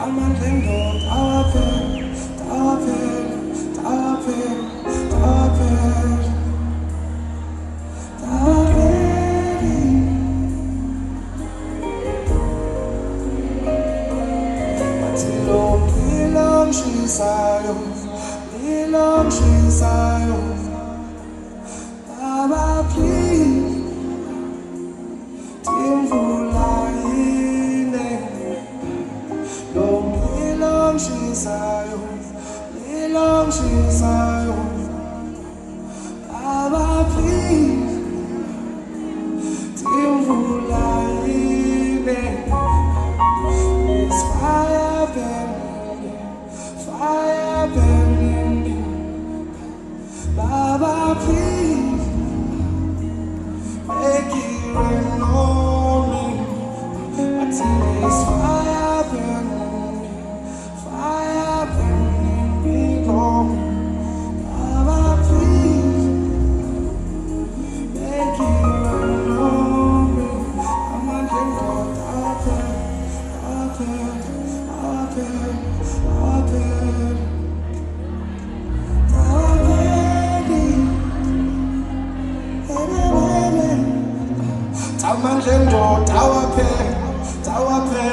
Amandla, Endoda, Awapheli, Awapheli, Awapheli, Awapheli, Awapheli. Bathi lo mlilo ongishisayo, mlilo ongishisayo, Baba please, imvula ine. Lo mlilo ongishisayo, mlilo ongishisayo, Baba please, imvula ine. It's fire burning, Baba please, make it rain on me. Until it's fire burning me long. Baba please, make it rain on me. Amandla, Endoda, Awapheli, Awapheli, Awapheli, Amandla, Endoda, Awapheli, Awapheli.